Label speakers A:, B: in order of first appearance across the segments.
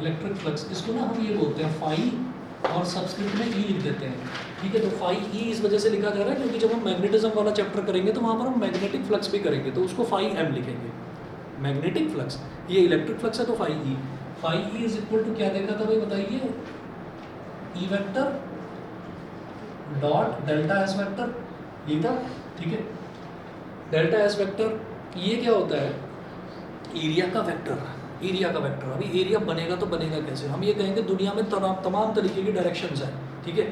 A: Electric flux, इसको ना हम ये बोलते हैं फाई और सबस्क्रिप्ट में ई लिख देते हैं, ठीक है। तो फाई ई इस वजह से लिखा जा रहा है क्योंकि जब हम मैग्नेटिज्म वाला चैप्टर करेंगे तो वहाँ पर हम मैग्नेटिक फ्लक्स भी करेंगे, तो उसको फाई एम लिखेंगे। मैग्नेटिक फ्लक्स, ये इलेक्ट्रिक फ्लक्स है तो phi E. Phi E is equal to क्या देखा था भाई बताइए, E vector dot delta S vector, ये था, ठीक है। डेल्टा एस वेक्टर ये क्या होता है, एरिया का वेक्टर, एरिया का वेक्टर। अभी एरिया बनेगा तो बनेगा कैसे, हम ये कहेंगे दुनिया में तमाम तरीके की डायरेक्शंस हैं, ठीक है।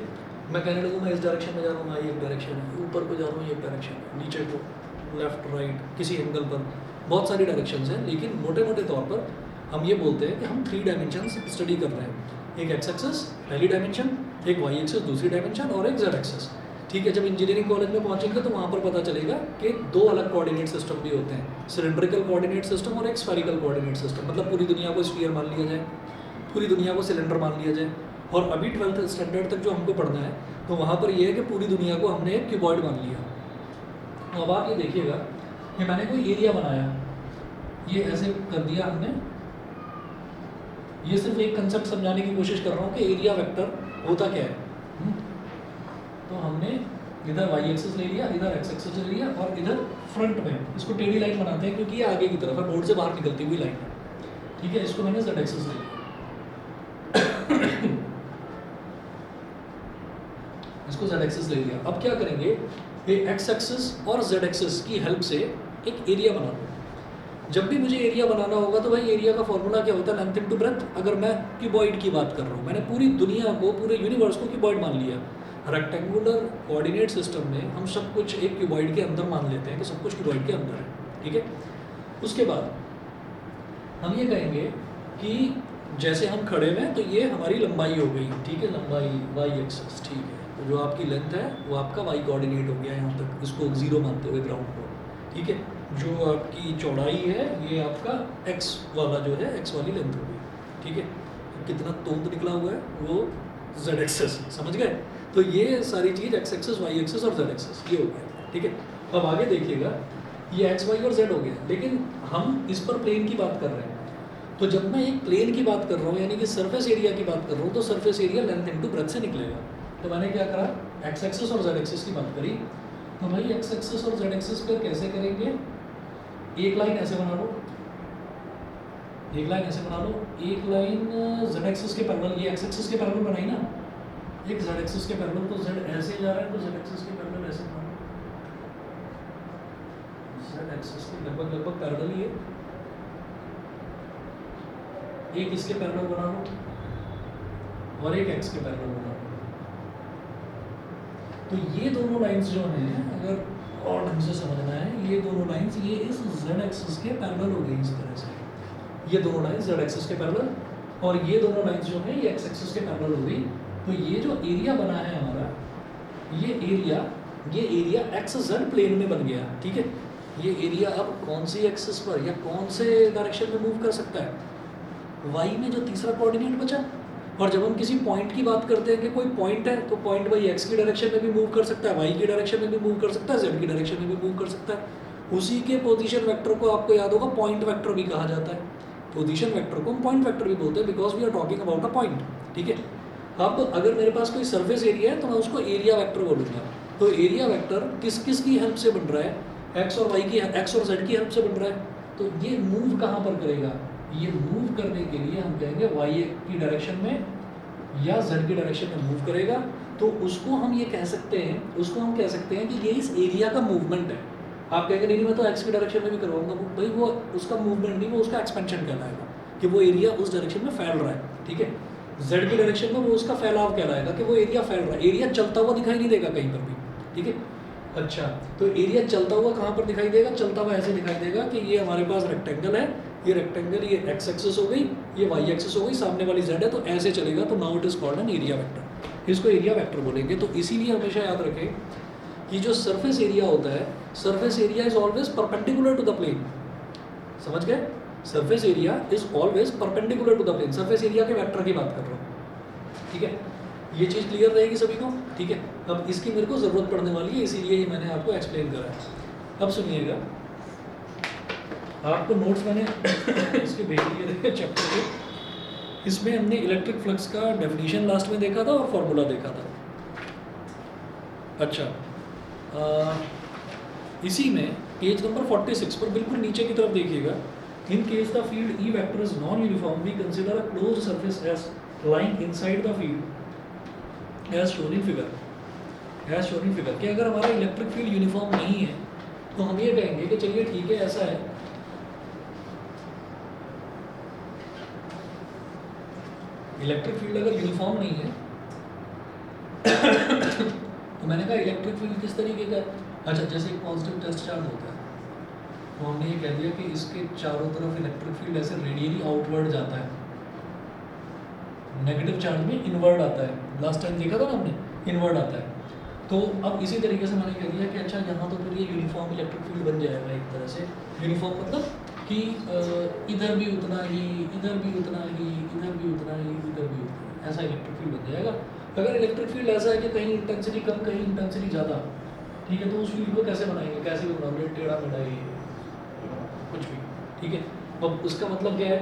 A: मैं कहने लगूँ मैं इस डायरेक्शन में जा रहा हूँ, ये एक डायरेक्शन है, ऊपर को जा रहा हूँ ये एक डायरेक्शन है, नीचे को लेफ्ट राइट किसी एंगल पर बहुत सारी डायरेक्शंस हैं, लेकिन मोटे मोटे तौर पर हम ये बोलते हैं कि हम 3 डायमेंशंस स्टडी कर रहे हैं। एक एक्स एक्सिस पहली डायमेंशन, एक वाई एक्सिस दूसरी डायमेंशन और एक जेड एक्सिस, ठीक है। जब इंजीनियरिंग कॉलेज में पहुंचेंगे तो वहाँ पर पता चलेगा कि 2 अलग कोऑर्डिनेट सिस्टम भी होते हैं, सिलेंड्रिकल कोऑर्डिनेट सिस्टम और एक स्फेरिकल कोऑर्डिनेट सिस्टम। मतलब पूरी दुनिया को स्फीयर मान लिया जाए, पूरी दुनिया को सिलेंडर मान लिया जाए। और अभी 12th स्टैंडर्ड तक जो हमको पढ़ना है तो वहाँ पर ये है कि पूरी दुनिया को हमने एक क्यूबॉइड मान लिया। अब आप ये देखिएगा कि मैंने कोई एरिया बनाया, ये ऐसे कर दिया हमने, ये सिर्फ एक कंसेप्ट समझाने की कोशिश कर रहा हूँ कि एरिया वेक्टर होता क्या है। तो हमने इधर वाई एक्सिस ले लिया, इधर एक्स एक्सिस ले लिया और इधर फ्रंट में इसको टेढ़ी लाइन बनाते हैं क्योंकि ये आगे की तरफ है, बोर्ड से बाहर निकलती हुई लाइन है, ठीक है। इसको मैंने जेड एक्सिस ले लिया, इसको जेड एक्सिस ले लिया। अब क्या करेंगे, ये एक्स एक्सिस और जेड एक्सिस की हेल्प से एक एरिया बना लो। जब भी मुझे एरिया बनाना होगा तो भाई एरिया का फॉर्मूला क्या होता है, लेंथ इनटू ब्रेड्थ। अगर मैं क्यूबॉइड की बात कर रहा हूँ, मैंने पूरी दुनिया को, पूरे यूनिवर्स को क्यूबॉइड मान लिया। रेक्टेंगुलर कोऑर्डिनेट सिस्टम में हम सब कुछ एक क्यूबॉइड के अंदर मान लेते हैं कि सब कुछ क्यूबॉइड के अंदर है, ठीक है। उसके बाद हम ये कहेंगे कि जैसे हम खड़े हैं तो ये हमारी लंबाई हो गई, ठीक है, लंबाई वाई एक्सिस, ठीक है। तो जो आपकी लेंथ है वो आपका वाई कोऑर्डिनेट हो गया यहाँ तक, इसको 0 मानते हुए ग्राउंड को, ठीक है। जो आपकी चौड़ाई है ये आपका एक्स वाला जो है, एक्स वाली लेंथ हो गई, ठीक है। कितना तोंद निकला हुआ है वो जेड एक्सिस, समझ गए। तो ये सारी चीज़ एक्स एक्सिस, वाई एक्सिस और जेड एक्सिस ये हो गया, ठीक है। अब आगे देखिएगा, ये एक्स वाई और जेड हो गया, लेकिन हम इस पर प्लेन की बात कर रहे हैं। तो जब मैं एक प्लेन की बात कर रहा हूँ यानी कि सरफेस एरिया की बात कर रहा हूँ, तो surface area length into breadth से निकलेगा। तो मैंने क्या करा, एक्स एक्सिस और जेड एक्सिस की बात करी। तो भाई एक्स एक्सिस और जेड एक्सिस पर कैसे करेंगे, एक लाइन ऐसे बना लो, एक लाइन ऐसे बना लो, एक लाइन जेड एक्सिस के पैरेलल, ये एक्स एक्सिस के पैरेलल बनाई ना, एक जेड एक्सिस के पैरेलल, तो जेड ऐसे जा रहा है तो जेड एक्सिस के पैरेलल ऐसे बना लो, जेड एक्सिस के लगभग पैरेलल ही है। एक इसके पैरेलल बना लो और एक एक्स के पैरेलल बना लो। तो ये दोनों लाइंस जो हैं, अगर और ढंग से समझना है, ये दोनों लाइंस ये इस जेड एक्सिस के पैरेलल हो गई इस तरह से, ये दोनों लाइंस जेड एक्सिस के पैरेलल, और ये दोनों लाइंस जो हैं ये एक्स एक्सिस के पैरेलल हो गई। तो ये जो एरिया बना है हमारा, ये एरिया एक्स जेड प्लेन में बन गया, ठीक है। ये एरिया अब कौन सी एक्सिस पर या कौन से डायरेक्शन में मूव कर सकता है, वाई में जो तीसरा कोऑर्डिनेट बचा। और जब हम किसी पॉइंट की बात करते हैं कि कोई पॉइंट है, तो पॉइंट भाई एक्स की डायरेक्शन में भी मूव कर सकता है, वाई की डायरेक्शन में भी मूव कर सकता है, जेड की डायरेक्शन में भी मूव कर सकता है। उसी के पोजीशन वेक्टर को आपको याद होगा पॉइंट वेक्टर भी कहा जाता है। पोजीशन वेक्टर को हम पॉइंट वेक्टर भी बोलते हैं because we are talking about a point, ठीक है। अब अगर मेरे पास कोई सरफेस एरिया है तो मैं उसको एरिया वेक्टर बोलूँगा। तो एरिया वेक्टर किस किस की हेल्प से बन रहा है, एक्स और वाई की, एक्स और जेड की हेल्प से बन रहा है। तो ये मूव कहाँ पर करेगा, ये मूव करने के लिए हम कहेंगे वाई की डायरेक्शन में या जेड की डायरेक्शन में मूव करेगा। तो उसको हम ये कह सकते हैं, उसको हम कह सकते हैं कि ये इस एरिया का मूवमेंट है। आप कहेंगे नहीं मैं तो एक्स की डायरेक्शन में भी करवाऊंगा, भाई वो उसका मूवमेंट नहीं, वो उसका एक्सपेंशन कहलाएगा कि वो एरिया उस डायरेक्शन में फैल रहा है, ठीक है। जेड की डायरेक्शन में वो उसका फैलाव कहलाएगा कि वो एरिया फैल रहा है। एरिया चलता हुआ दिखाई नहीं देगा कहीं पर भी, ठीक है। अच्छा, तो एरिया चलता हुआ कहाँ पर दिखाई देगा, चलता हुआ ऐसे दिखाई देगा कि ये हमारे पास रेक्टेंगल है, ये रेक्टेंगल, ये एक्स एक्सिस हो गई, ये वाई एक्सिस हो गई, सामने वाली जेड है, तो ऐसे चलेगा। तो now it is called an area vector, इसको एरिया वेक्टर बोलेंगे। तो इसीलिए हमेशा याद रखें कि जो सरफेस एरिया होता है, surface area is always perpendicular to the plane, समझ गए। Surface area is always perpendicular to the plane, surface area के वेक्टर की बात कर रहा हूँ, ठीक है। ये चीज़ क्लियर रहेगी सभी को, ठीक है। अब इसकी मेरे को ज़रूरत पड़ने वाली है, इसीलिए ये मैंने आपको एक्सप्लेन करा है। अब सुनिएगा, आपको नोट्स मैंने इसके भेज दिए थे चैप्टर के, इसमें हमने इलेक्ट्रिक फ्लक्स का डेफिनेशन लास्ट में देखा था और फॉर्मूला देखा था। अच्छा, इसी में पेज नंबर 46 पर बिल्कुल नीचे की तरफ देखिएगा, in case the field E vector is non uniform we consider a closed surface as lying inside the field as shown in figure. As shown in figure कि अगर हमारा इलेक्ट्रिक फील्ड यूनिफॉर्म नहीं है तो हम ये कहेंगे कि चलिए ठीक है, ऐसा है, इलेक्ट्रिक फील्ड अगर यूनिफॉर्म नहीं है तो मैंने कहा इलेक्ट्रिक फील्ड किस तरीके का है। अच्छा, जैसे एक पॉजिटिव टेस्ट चार्ज होता है तो हमने ये कह दिया कि इसके चारों तरफ इलेक्ट्रिक फील्ड ऐसे रेडियली आउटवर्ड जाता है, नेगेटिव चार्ज में इनवर्ड आता है, लास्ट टाइम देखा था ना हमने, इनवर्ड आता है। तो अब इसी तरीके से मैंने कह दिया कि अच्छा यहाँ तो फिर ये यूनिफॉर्म इलेक्ट्रिक फील्ड बन जाएगा एक तरह से। यूनिफॉर्म मतलब कि इधर भी उतना ही, इधर भी उतना ही, इधर भी उतना ही, इधर भी उतना ही, ऐसा इलेक्ट्रिक फील्ड बन जाएगा। अगर इलेक्ट्रिक फील्ड ऐसा है कि कहीं इंटेंसिटी कम कहीं इंटेंसिटी ज़्यादा, ठीक है, तो उस फील्ड को कैसे बनाएंगे, कैसे भी बनाओगे, टेढ़ा मेढ़ा ही कुछ भी, ठीक है। अब उसका मतलब क्या है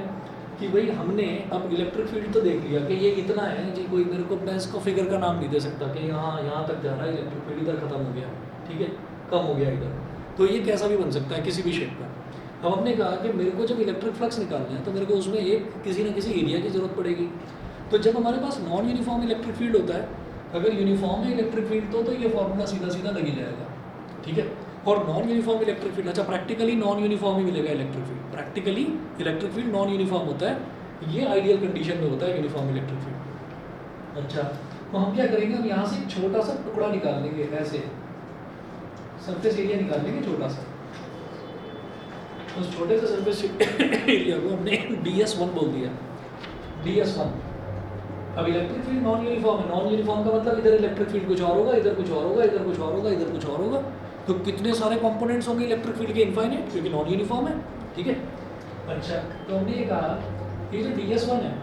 A: कि भाई हमने अब इलेक्ट्रिक फील्ड तो देख लिया कि ये इतना है जी, कोई मेरे को, मैं इसको फिगर का नाम नहीं दे सकता कि यहाँ तक जा रहा है इलेक्ट्रिक फील्ड, इधर खत्म हो गया, ठीक है, कम हो गया इधर, तो ये कैसा भी बन सकता है किसी भी शेप का। अब हमने कहा कि मेरे को जब इलेक्ट्रिक फ्लक्स निकालना है तो मेरे को उसमें एक किसी न किसी एरिया की ज़रूरत पड़ेगी। तो जब हमारे पास नॉन यूनिफॉर्म इलेक्ट्रिक फील्ड होता है, अगर यूनिफॉर्म है इलेक्ट्रिक फील्ड तो ये फॉर्मूला सीधा सीधा लग ही जाएगा, ठीक है। और नॉन यूनिफॉर्म इलेक्ट्रिक फील्ड, अच्छा प्रैक्टिकली नॉन यूनिफॉर्म ही मिलेगा electric field, practically electric field non uniform होता है, ये आइडियल कंडीशन में होता है यूनिफॉर्म इलेक्ट्रिक फील्ड। अच्छा, तो हम क्या करेंगे, हम यहाँ से एक छोटा सा टुकड़ा निकाल लेंगे, ऐसे सरफेस एरिया निकाल लेंगे छोटा सा। उस छोटे से सरफेस एरिया को हमने DS1 बोल दिया, DS1। अब इलेक्ट्रिक फील्ड नॉन यूनिफॉर्म है, नॉन यूनिफॉर्म का मतलब इधर इलेक्ट्रिक फील्ड कुछ और होगा, इधर कुछ और होगा, इधर कुछ और होगा, इधर कुछ और होगा, तो कितने सारे कंपोनेंट्स होंगे इलेक्ट्रिक फील्ड के, इनफाइनाइट, क्योंकि नॉन यूनिफॉर्म है, ठीक है। अच्छा, तो हमने ये कहा ये जो DS1 है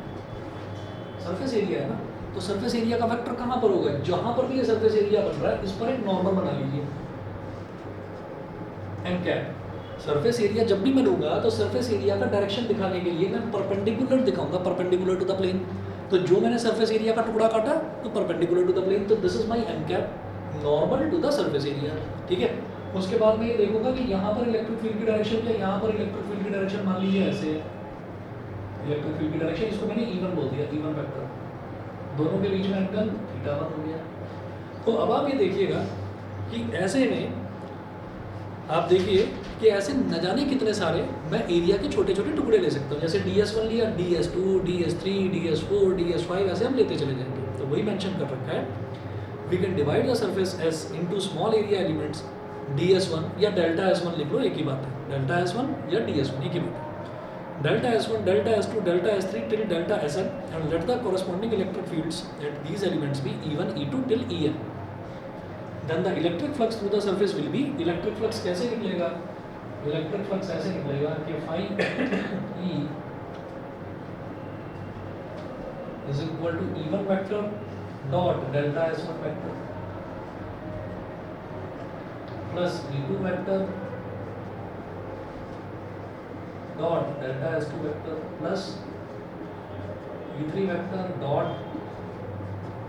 A: सरफेस एरिया है ना, तो सरफेस एरिया का वेक्टर कहाँ पर होगा, जहाँ पर भी ये सरफेस एरिया बन रहा है इस पर एक नॉर्मल बना लीजिए, एन कैप। सरफेस एरिया जब भी मैं लूँगा तो सरफेस एरिया का डायरेक्शन दिखाने के लिए मैं परपेंडिकुलर दिखाऊंगा, परपेंडिकुलर टू द प्लेन। तो जो मैंने सरफेस एरिया का टुकड़ा काटा तो परपेंडिकुलर टू द प्लेन, तो this is my n cap, normal to the surface area, ठीक है। उसके बाद मैं ये देखूंगा कि यहाँ पर इलेक्ट्रिक फील्ड की डायरेक्शन क्या, यहाँ पर इलेक्ट्रिक फील्ड की डायरेक्शन मान लीजिए ऐसे, इलेक्ट्रिक फील्ड की डायरेक्शन, इसको मैंने E1 बोल दिया, E1 वेक्टर, दोनों के बीच में एंगल θ1 हो गया। तो अब आप ये देखिएगा कि ऐसे में आप देखिए कि ऐसे न जाने कितने सारे मैं एरिया के छोटे छोटे टुकड़े ले सकता हूँ, जैसे DS1 लिया, DS2, DS3, DS4, DS5, ऐसे हम लेते चले जाएंगे। तो वही मेंशन कर रखा है, we can divide the surface S into small area elements DS1 या डेल्टा S1 लिख लो, एक ही बात है, डेल्टा S1 या DS1 एक ही बात है, delta S1, delta S2, delta S3 till delta Sn and let the corresponding electric fields at these elements be E1, E2 till En. Then the electric flux through the surface will be, electric flux कैसे निकलेगा, electric flux ऐसे निकलेगा कि phi E is equal to E1 vector dot delta S1 vector plus E2 vector dot delta S2 vector plus E3 vector dot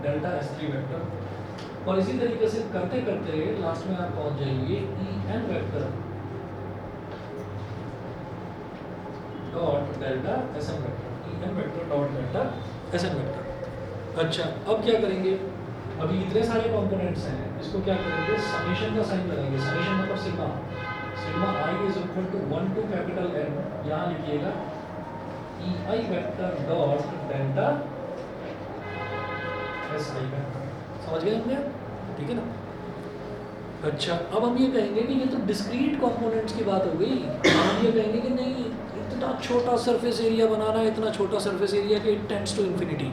A: delta S3 vector। और इसी तरीके से करते करते लास्ट में आप पहुंच जाएंगे En vector dot delta Sn vector, En vector dot delta Sn vector. अच्छा, अब क्या करेंगे, अभी इतने सारे कंपोनेंट्स हैं, इसको क्या करेंगे, समेशन का साइन लगाएंगे, समेशन मतलब sigma, sigma i is equal to 1 to capital N, यहाँ लिखिएगा Ei vector dot delta Si vector, समझ गए हमने, ठीक है ना। अच्छा, अब हम ये कहेंगे कि ये तो डिस्क्रीट कंपोनेंट्स की बात हो गई, हम ये कहेंगे कि नहीं, इतना छोटा सरफेस एरिया बनाना है, इतना छोटा सरफेस एरिया कि इट टेंड्स टू इन्फिनिटी।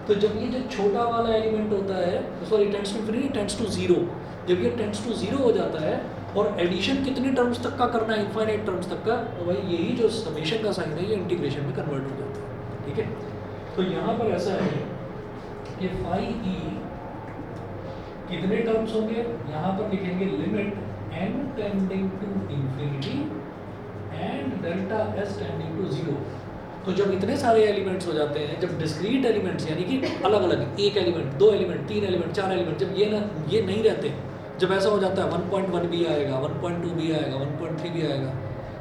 A: तो जब ये जो छोटा वाला एलिमेंट होता है, sorry tends to infinity, tends to zero, जब ये टेंड्स टू जीरो हो जाता है और एडिशन कितनी टर्म्स तक का करना है, इनफाइनाइट टर्म्स तक का, तो भाई यही जो समेशन का साइन है ये इंटीग्रेशन में कन्वर्ट हो जाता है, ठीक है। तो यहाँ पर ऐसा है कि phi E कितने टर्म्स होंगे, यहाँ पर लिखेंगे limit n tending to infinity and delta S tending to zero. तो जब इतने सारे एलिमेंट्स हो जाते हैं, जब डिस्क्रीट एलिमेंट्स यानी कि अलग अलग एक एलिमेंट, दो एलिमेंट, तीन एलिमेंट, चार एलिमेंट, जब ये नहीं रहते, जब ऐसा हो जाता है 1.1 भी आएगा, 1.2 भी आएगा, 1.3 भी आएगा,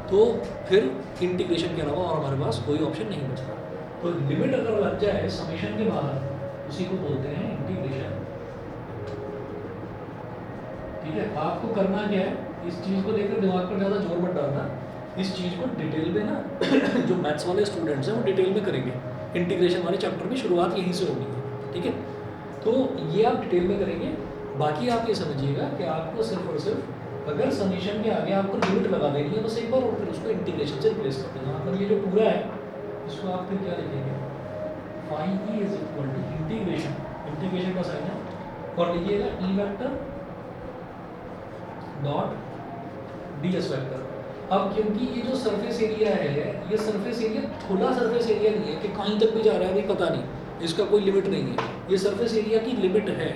A: तो फिर इंटीग्रेशन के अलावा और हमारे पास कोई ऑप्शन नहीं बचता। तो लिमिट अगर लग जाए समेशन के बाहर, उसी को बोलते हैं इंटीग्रेशन। ठीक है, आपको करना क्या है, इस चीज़ को लेकर दिमाग पर ज़्यादा जोर मत डालना। इस चीज़ को डिटेल में ना जो मैथ्स वाले स्टूडेंट्स हैं वो डिटेल में करेंगे, इंटीग्रेशन वाले चैप्टर में शुरुआत यहीं से होनी है। ठीक है, तो ये आप डिटेल में करेंगे। बाकी आप ये समझिएगा कि आपको सिर्फ और सिर्फ अगर समीशन के आगे आपको लिमिट लगा देनी है बस एक बार, और फिर उसको इंटीग्रेशन से रिप्लेस कर देना। मतलब ये जो पूरा है इसको आप फिर क्या लिखेंगे, phi is equal to integration, integration का साइन है, और लिखिएगा E vector dot D S vector. अब क्योंकि ये जो सरफेस एरिया है, ये सरफेस एरिया खुला सरफेस एरिया नहीं है कि कहीं तक भी जा रहा है भाई पता नहीं, इसका कोई लिमिट नहीं है। ये सरफेस एरिया की लिमिट है,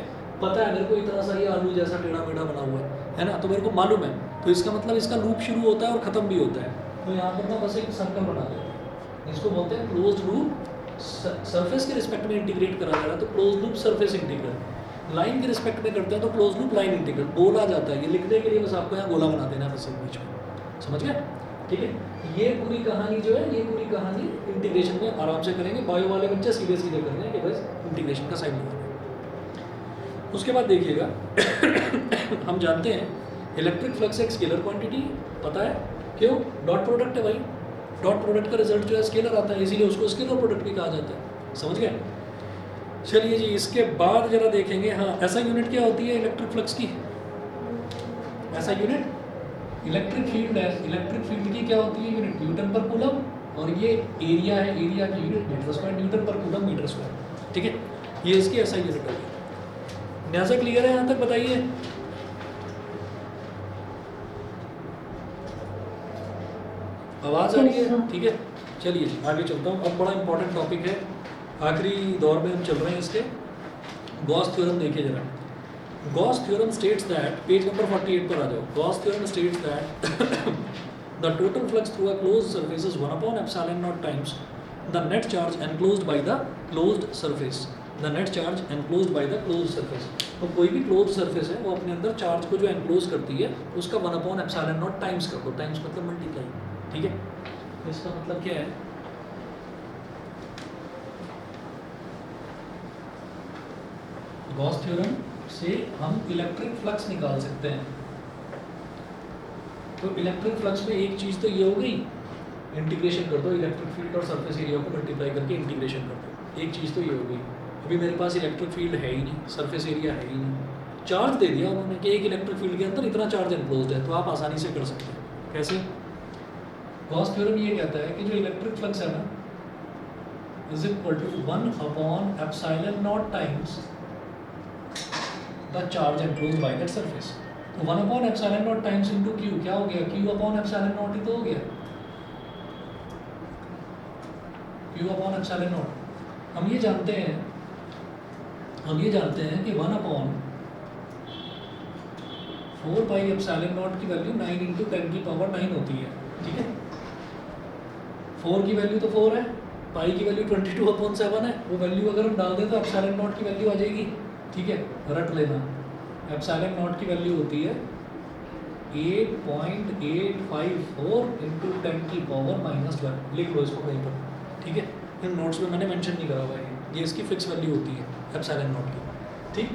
A: पता है मेरे को इतना सा ये आलू जैसा टेढ़ा मेढ़ा बना हुआ है ना, तो मेरे को मालूम है, तो इसका मतलब इसका लूप शुरू होता है और ख़त्म भी होता है। तो यहाँ पर ना बस एक सर्कल बना देते हैं, इसको बोलते हैं क्लोज लूप। सरफेस के रिस्पेक्ट में इंटीग्रेट करा जा रहा है तो close loop surface integral, line के रिस्पेक्ट में करते हैं तो क्लोज लूप लाइन इंटीग्रल। बोला जाता है, ये लिखने के लिए बस आपको यहाँ गोला बना देना है बस एक बीच में, समझ गए? ठीक है, ये पूरी कहानी जो है, ये पूरी कहानी इंटीग्रेशन में आराम से करेंगे। बायो वाले बच्चे सीधे सीधे कर रहे हैं कि बस इंटीग्रेशन का साइन लगाना है। उसके बाद देखिएगा हम जानते हैं इलेक्ट्रिक फ्लक्स एक स्केलर क्वांटिटी, पता है क्यों? डॉट प्रोडक्ट है भाई, डॉट प्रोडक्ट का रिजल्ट जो है स्केलर आता है, इसीलिए उसको स्केलर प्रोडक्ट भी कहा जाता है, समझ गए? चलिए जी, इसके बाद जरा देखेंगे, हाँ ऐसा यूनिट क्या होती है इलेक्ट्रिक फ्लक्स की? ऐसा यूनिट इलेक्ट्रिक फील्ड है, इलेक्ट्रिक फील्ड की क्या होती है यूनिट? न्यूटन पर कूलम, और ये एरिया है, एरिया की यूनिट मीटर स्क्वायर, न्यूटन पर कूलम मीटर स्क्वायर। ठीक है, ये इसकी ऐसा यूनिट होगी। न्यासा क्लियर है यहाँ तक? बताइए। आवाज़ आ रही है? ठीक है, चलिए जी आगे चलता हूँ। अब बड़ा इंपॉर्टेंट टॉपिक है, आखिरी दौर में हम चल रहे हैं इसके। गॉस थ्योरम देखिए जरा। Gauss theorem states that, page number 48 पर आ जाओ। Gauss theorem states that the total flux through a closed surface is 1 upon epsilon naught times the net charge enclosed by the closed surface. The net charge enclosed by the closed surface. तो कोई भी closed surface है वो अपने अंदर charge को जो enclose करती है उसका 1 upon epsilon naught times कर दो। टाइम्स मतलब मल्टीप्लाई, ठीक है? इसका मतलब क्या है? Gauss theorem से हम इलेक्ट्रिक फ्लक्स निकाल सकते हैं। तो इलेक्ट्रिक फ्लक्स में एक चीज़ तो ये हो गई, इंटीग्रेशन कर दो इलेक्ट्रिक फील्ड और सरफेस एरिया को मल्टीप्लाई करके इंटीग्रेशन कर दो, एक चीज़ तो ये हो गई। अभी मेरे पास इलेक्ट्रिक फील्ड है ही नहीं, सरफेस एरिया है ही नहीं, चार्ज दे दिया उन्होंने कि एक इलेक्ट्रिक फील्ड के अंदर इतना चार्ज एनक्लोज्ड है, तो आप आसानी से कर सकते हैं। कैसे? गॉस थ्योरम ये कहता है कि जो इलेक्ट्रिक फ्लक्स है ना is equal to 1 upon epsilon naught times the charge enclosed by that surface. तो 1 upon epsilon naught times into Q क्या हो गया? क्यू अपॉन एप्सिलॉन नॉट ही तो हो गया, क्यू अपॉन एप्सिलॉन नॉट। हम ये जानते हैं कि 1 अपॉन 4 पाई एप्सिलॉन नॉट की वैल्यू 9 इंटू 10 की पावर 9 होती है, ठीक है? 4 की वैल्यू तो 4 है, पाई की वैल्यू 22 अपॉन 7 है, वो वैल्यू अगर हम डाल दें तो एप्सिलॉन नॉट की वैल्यू आ जाएगी, ठीक है? रट लेना, एप्सिलॉन नॉट की वैल्यू होती है 8.854 इंटू 10 की पावर -12। लिख लो इसको कहीं पर, ठीक है? इन नोट्स में मैंने मेंशन नहीं करा हुआ है, ये इसकी फिक्स वैल्यू होती है एप्सिलॉन नॉट की, ठीक?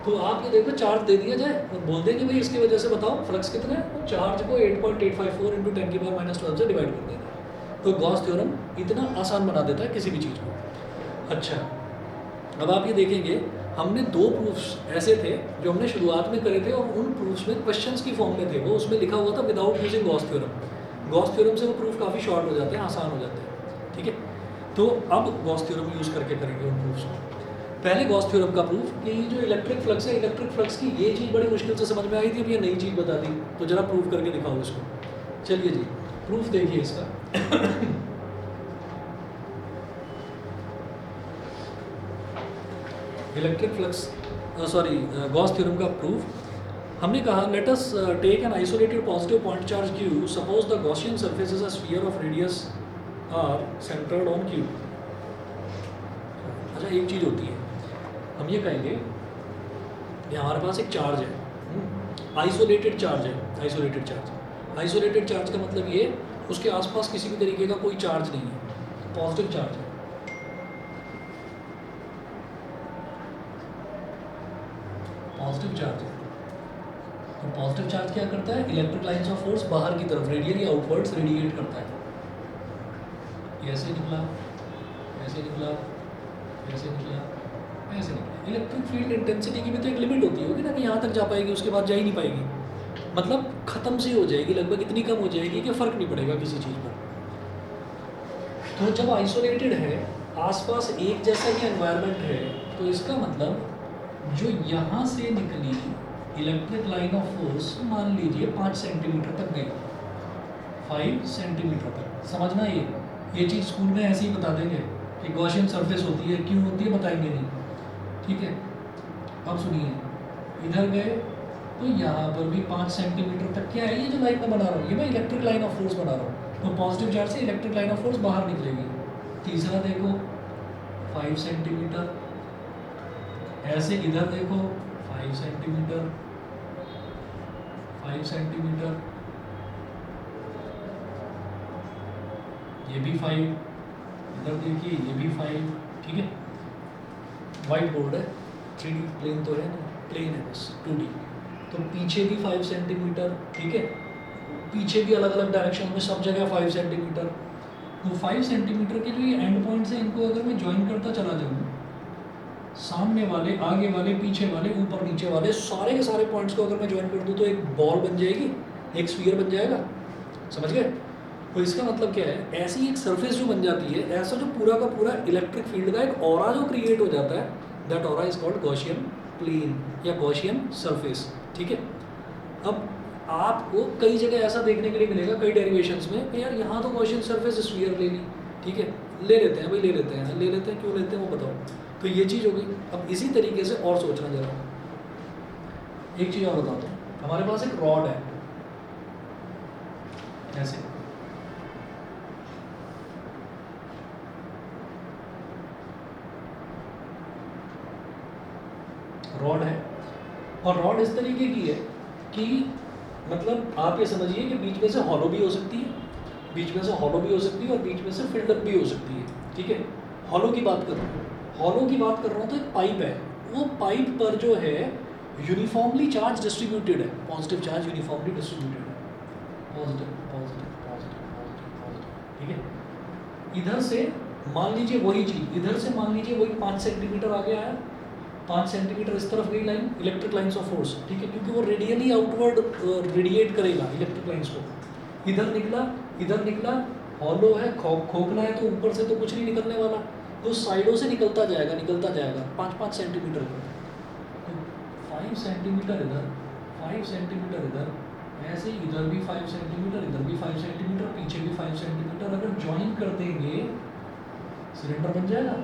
A: तो आप ये देखो चार्ज दे दिया जाए और बोल दें कि भाई इसकी वजह से बताओ फ्लक्स कितना है, तो चार्ज को 8.854 इंटू 10 की पावर -12 से डिवाइड कर देना है। तो गॉस थ्योरम इतना आसान बना देता है किसी भी चीज़ को। अच्छा, अब आप ये देखेंगे हमने 2 प्रूफ्स ऐसे थे जो हमने शुरुआत में करे थे और उन प्रूफ्स में क्वेश्चंस की फॉर्म में थे, वो उसमें लिखा हुआ था without using Gauss theorem. Gauss theorem से वो प्रूफ काफ़ी शॉर्ट हो जाते हैं, आसान हो जाते हैं, ठीक है? तो अब गॉस थ्योरम यूज़ करके करेंगे उन प्रूफ्स को। पहले गॉस थ्योरम का प्रूफ कि जो इलेक्ट्रिक फ्लक्स है, इलेक्ट्रिक फ्लक्स की ये चीज़ बड़ी मुश्किल से समझ में आई थी, अब ये नई चीज़ बता दी, तो जरा प्रूफ करके दिखाओ इसको। चलिए जी, प्रूफ देखिए इसका। इलेक्ट्रिक फ्लक्स गॉस थ्योरम का प्रूफ हमने कहा, let us take an isolated positive point charge q, suppose the Gaussian surface is a sphere of radius R centred on Q. अच्छा एक चीज़ होती है, हम ये कहेंगे कि हमारे पास एक चार्ज है, आइसोलेटेड चार्ज है, आइसोलेटेड चार्ज। आइसोलेटेड चार्ज का मतलब ये उसके आसपास किसी भी तरीके का कोई चार्ज नहीं है, पॉजिटिव चार्ज है। पॉजिटिव चार्ज है तो पॉजिटिव चार्ज क्या करता है, इलेक्ट्रिक लाइंस ऑफ फोर्स बाहर की तरफ रेडियली आउटवर्ड्स रेडिएट करता है। ऐसे निकला, ऐसे निकला, ऐसे निकला, ऐसे निकला। इलेक्ट्रिक फील्ड इंटेंसिटी की भी तो एक लिमिट होती होगी ना कि यहाँ तक जा पाएगी, उसके बाद जा ही नहीं पाएगी, मतलब ख़त्म सी हो जाएगी, लगभग इतनी कम हो जाएगी कि फ़र्क नहीं पड़ेगा किसी चीज़ पर। तो जब आइसोलेटेड है, आसपास एक जैसा ही एनवायरनमेंट है, तो इसका मतलब जो यहाँ से निकली इलेक्ट्रिक लाइन ऑफ फोर्स मान लीजिए 5 सेंटीमीटर तक गई, 5 सेंटीमीटर तक। समझना ये चीज़ स्कूल में ऐसे ही बता देंगे कि गॉसियन सरफेस होती है, क्यों होती है बताएंगे नहीं, ठीक है। अब सुनिए, इधर गए तो यहाँ पर भी 5 सेंटीमीटर तक क्या है, ये जो लाइन मैं बना रहा हूँ, ये मैं इलेक्ट्रिक लाइन ऑफ फोर्स बना रहा हूँ, तो पॉजिटिव चार्ज से इलेक्ट्रिक लाइन ऑफ फोर्स बाहर निकलेगी। तीसरा देखो 5 सेंटीमीटर, ऐसे इधर देखो 5 सेंटीमीटर, 5 सेंटीमीटर, ये भी 5, इधर देखिए ये भी 5, ठीक है। वाइट बोर्ड है, 3D प्लेन तो है ना, प्लेन है बस 2D। तो पीछे भी 5 सेंटीमीटर, ठीक है, पीछे भी अलग अलग डायरेक्शन में सब जगह 5 सेंटीमीटर। तो 5 सेंटीमीटर के जो ये एंड पॉइंट है, इनको अगर मैं ज्वाइन करता चला जाऊँ, सामने वाले, आगे वाले, पीछे वाले, ऊपर नीचे वाले सारे के सारे पॉइंट्स को अगर मैं ज्वाइन कर दूँ तो एक बॉल बन जाएगी, एक स्फीयर बन जाएगा, समझ गए। तो इसका मतलब क्या है, ऐसी एक सरफेस जो बन जाती है, ऐसा जो पूरा का पूरा इलेक्ट्रिक फील्ड का एक ऑरा जो क्रिएट हो जाता है, that aura is called Gaussian plane या गॉसियन सरफेस, ठीक है। अब आपको कई जगह ऐसा देखने के लिए मिलेगा, कई डेरिवेशंस में, कि यार यहाँ तो गॉसियन सरफेस स्फीयर ले ली, ठीक है, ले लेते हैं भाई, ले लेते हैं, ले लेते हैं, क्यों लेते हैं वो बताओ। तो ये चीज़ हो गई। अब इसी तरीके से और सोचना जरा, एक चीज़ और बताता हूँ, हमारे पास एक रॉड है, ऐसे रॉड है, और रॉड इस तरीके की है कि मतलब आप ये समझिए कि बीच में से हॉलो भी हो सकती है, बीच में से हॉलो भी हो सकती है, और बीच में से फिल्ड अप भी हो सकती है, ठीक है। हॉलो की बात कर रहा हूँ, हॉलो की बात कर रहा हूँ, तो एक पाइप है, वो पाइप पर जो है यूनिफॉर्मली चार्ज डिस्ट्रीब्यूटेड है, पॉजिटिव चार्ज यूनिफॉर्मली डिस्ट्रीब्यूटेड है, positive positive positive positive positive, ठीक है। इधर से मान लीजिए वही चीज़, इधर से मान लीजिए वही 5 सेंटीमीटर आगे आया, 5 सेंटीमीटर इस तरफ गई line, electric lines of force, ठीक है, क्योंकि वो रेडियली आउटवर्ड रेडिएट करेगा इलेक्ट्रिक लाइंस को। इधर निकला, इधर निकला, हॉलो है, खोखला है, तो ऊपर से तो कुछ नहीं निकलने वाला, तो साइडों से निकलता जाएगा, निकलता जाएगा 5-5 सेंटीमीटर का। तो 5 सेंटीमीटर इधर, 5 सेंटीमीटर इधर, ऐसे इधर भी 5 सेंटीमीटर, इधर भी 5 सेंटीमीटर, पीछे भी 5 सेंटीमीटर, अगर ज्वाइन कर देंगे सिलेंडर बन जाएगा।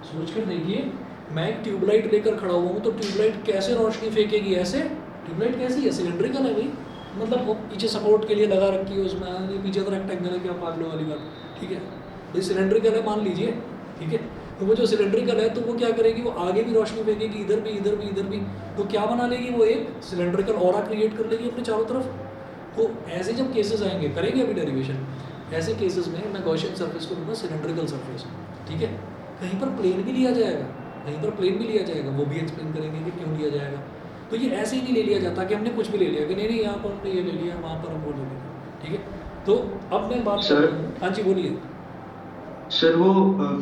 A: सोच कर देखिए, मैं एक ट्यूबलाइट लेकर खड़ा हुआ हूँ, तो ट्यूबलाइट कैसे रोशनी फेंकेगी, ऐसे। ट्यूबलाइट कैसी है, सिलेंड्रिकल है भाई, मतलब वो पीछे सपोर्ट के लिए लगा रखी है उसमें, ये पीछे तो रेक्टेंगल है, क्या पागलों वाली बात, ठीक है भाई, सिलेंड्रिकल है मान लीजिए, ठीक है। तो वो जो सिलेंड्रिकल है, तो वो क्या करेगी, वो आगे भी रोशनी फेंकेगी, इधर भी, इधर भी, इधर भी, तो क्या बना लेगी, वो एक सिलेंड्रिकल ऑरा क्रिएट कर लेगी अपने चारों तरफ। तो ऐसे जब केसेस आएंगे, करेंगे अभी डेरिवेशन, ऐसे केसेस में मैं गॉसियन सरफेस को लूँगा सिलेंड्रिकल सरफेस, ठीक है। कहीं पर प्लेन भी लिया जाएगा, कहीं पर प्लेन भी लिया जाएगा, वो भी एक्सप्लेन करेंगे कि क्यों लिया जाएगा। तो ये ऐसे ही नहीं ले लिया जाता कि हमने कुछ भी ले लिया कि नहीं नहीं यहाँ पर हमने ये ले लिया, वहाँ पर हम वो ले लिया, ठीक है। तो अब मैं बात
B: सर,
A: हाँ जी बोलिए।
B: सर वो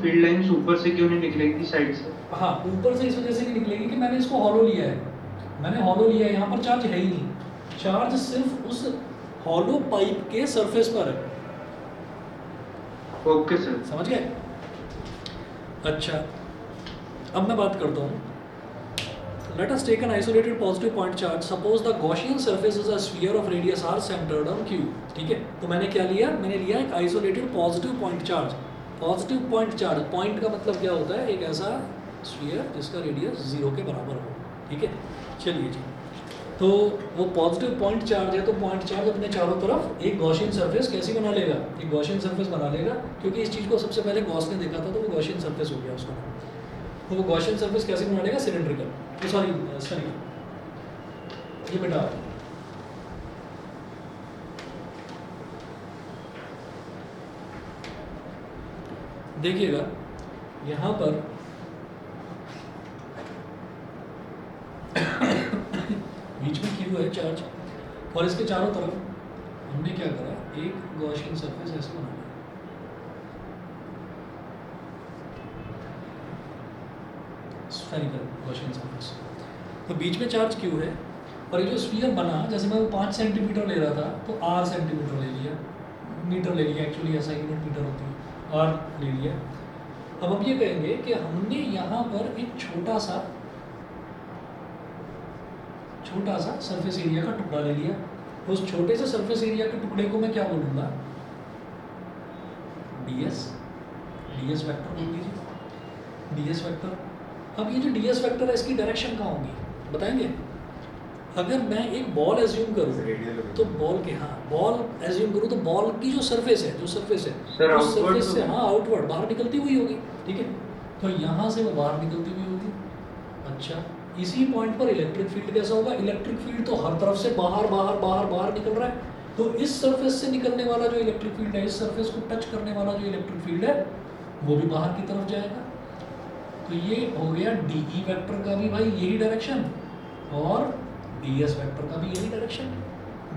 B: फील्ड लाइंस ऊपर से क्यों नहीं निकलेगी साइड से?
A: हाँ, ऊपर से इस वजह से नहीं निकलेगी कि मैंने इसको हॉलो लिया है, मैंने हॉलो लिया है, यहाँ पर चार्ज है ही नहीं, चार्ज सिर्फ उस हॉलो पाइप के सरफेस पर है।
B: ओके सर,
A: समझ गए। अच्छा, अब मैं बात करता हूँ, let us take an isolated positive point charge. Suppose the Gaussian surface is a sphere of radius r centered on Q. ठीक है, तो मैंने क्या लिया, मैंने लिया एक isolated positive point charge. Positive point charge, point का मतलब क्या होता है, एक ऐसा sphere जिसका रेडियस 0 के बराबर हो, ठीक है। चलिए जी, तो वो पॉजिटिव पॉइंट चार्ज है, तो पॉइंट चार्ज अपने चारों तरफ एक गॉसियन सरफेस कैसी बना लेगा, एक गॉसियन सरफेस बना लेगा, क्योंकि इस चीज़ को सबसे पहले गॉस ने देखा था, तो वो गॉसियन सरफेस हो गया उसका। तो वो गॉसियन सरफेस कैसे बना लेगा, सिलेंड्रिकल, सॉरी ये बेटा देखिएगा यहाँ पर बीच में क्यू है चार्ज, और इसके चारों तरफ हमने क्या करा, एक गॉसियन सरफेस ऐसे बना लिया। Spherical Gaussian surface. तो बीच में चार्ज क्यू है, और ये जो स्फीयर बना, जैसे मैं वो 5 सेंटीमीटर ले रहा था तो r सेंटीमीटर ले लिया, मीटर ले लिया, एक्चुअली ऐसा यूनिट मीटर होती है, r ले लिया। अब हम ये कहेंगे कि हमने यहाँ पर एक छोटा सा सरफेस एरिया का टुकड़ा ले लिया। तो उस छोटे से सरफेस एरिया के टुकड़े को मैं क्या बोलूँगा, ds वेक्टर बोल दीजिए, ds वेक्टर। अब ये जो ds वेक्टर है, इसकी डायरेक्शन कहाँ होगी बताएंगे। अगर मैं एक बॉल एज्यूम करूँ तो बॉल के, हाँ बॉल एज्यूम करूँ तो बॉल की जो सरफेस है उस सरफेस से हाँ आउटवर्ड बाहर निकलती हुई होगी, ठीक है। तो यहाँ से वो बाहर निकलती हुई होगी। अच्छा, इसी पॉइंट पर इलेक्ट्रिक फील्ड कैसा होगा, इलेक्ट्रिक फील्ड तो हर तरफ से बाहर निकल रहा है। तो इस सरफेस से निकलने वाला जो इलेक्ट्रिक फील्ड है, इस सरफेस को टच करने वाला जो इलेक्ट्रिक फील्ड है, वो भी बाहर की तरफ जाएगा। तो ये हो गया DE वेक्टर का भी भाई यही डायरेक्शन, और DS वेक्टर का भी यही डायरेक्शन,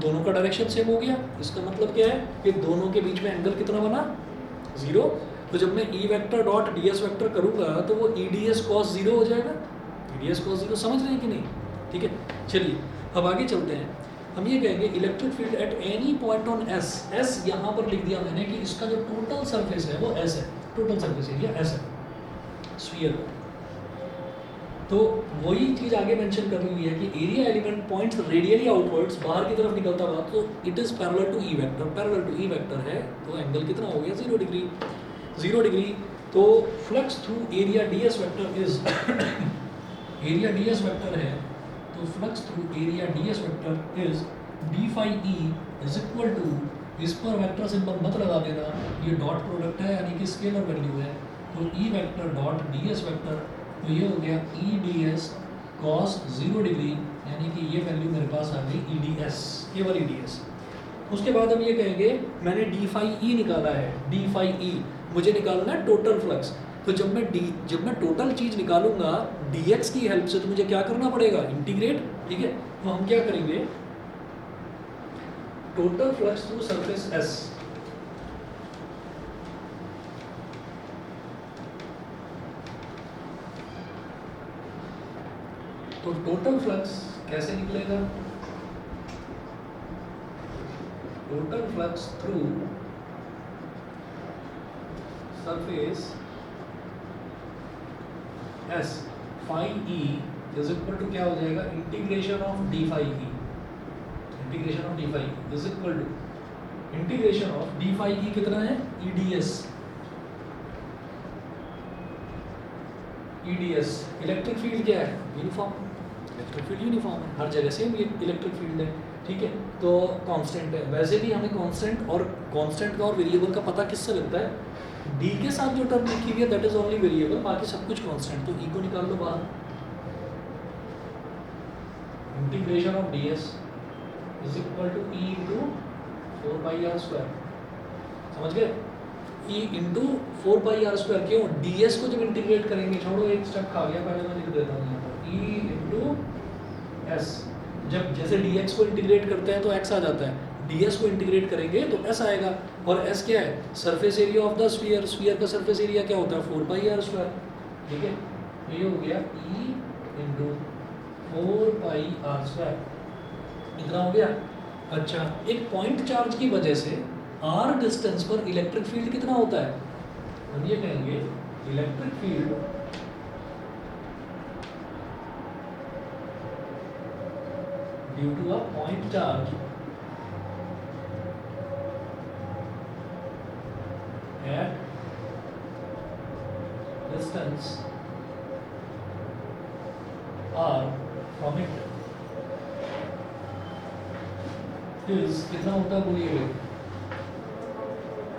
A: दोनों का डायरेक्शन सेम हो गया। इसका मतलब क्या है कि दोनों के बीच में एंगल कितना बना, 0। तो जब मैं E vector dot DS vector करूँगा तो वो EDS cos 0 हो जाएगा। EDS cos 0 समझ रहे हैं कि नहीं, ठीक है। चलिए अब आगे चलते हैं। हम ये कहेंगे electric field at any point on S यहाँ पर लिख दिया मैंने कि इसका जो टोटल सरफेस है वो S है, टोटल सरफेस एरिया S है स्फीयर का। तो वही चीज़ आगे मेंशन कर ली है कि area element points radially outwards, बाहर की तरफ निकलता हुआ, तो it is parallel to E vector है। तो एंगल कितना हो गया, 0 डिग्री। तो flux through area DS vector is area DS vector है, तो flux through area DS vector is d phi E is equal to, इस पर वेक्टर सिंबल मत लगा देना, ये डॉट प्रोडक्ट है यानी कि स्केलर वैल्यू है। तो E vector dot DS vector, तो ये हो गया EDS cos 0 डिग्री, यानी कि ये वैल्यू मेरे पास आ गई EDS, केवल EDS। उसके बाद हम ये कहेंगे मैंने d phi E निकाला है, d phi E मुझे निकालना है टोटल फ्लक्स। तो जब मैं टोटल चीज़ निकालूंगा dx की हेल्प से, तो मुझे क्या करना पड़ेगा, इंटीग्रेट, ठीक है। तो हम क्या करेंगे, total flux through surface S, तो टोटल फ्लक्स कैसे निकलेगा, total flux through surface S phi E is equal to क्या हो जाएगा, integration of d phi E, integration of d phi E is equal to integration of d phi E कितना है, EDS। Electric field क्या है, uniform, electric field uniform है, हर जगह same electric field है, ठीक है। तो कांस्टेंट है, वैसे भी हमें कांस्टेंट का और वेरिएबल का पता किससे लगता है, D के साथ जो टर्म लिखी हुई है दैट इज ओनली वेरिएबल, बाकी सब कुछ कांस्टेंट। तो E को निकाल लो बाहर, integration of ds is equal to E into 4πr², समझ गए, E इंटू 4πr²। क्यों, ds को जब इंटीग्रेट करेंगे, छोड़ो एक स्टेप खा गया, पहले मैं लिख देता हूँ यहाँ पर E इंटू s, जब जैसे dx को इंटीग्रेट करते हैं तो x आ जाता है, ds को इंटीग्रेट करेंगे तो s आएगा। और s क्या है, surface area of the sphere, sphere का सरफेस एरिया क्या होता है, 4πr², ठीक है। ये हो गया E इंटू 4πr², इतना हो गया। अच्छा, एक पॉइंट चार्ज की वजह से r डिस्टेंस पर इलेक्ट्रिक फील्ड कितना होता है, हम ये कहेंगे electric field due to a point charge at distance r from it is कितना होता है बोलिए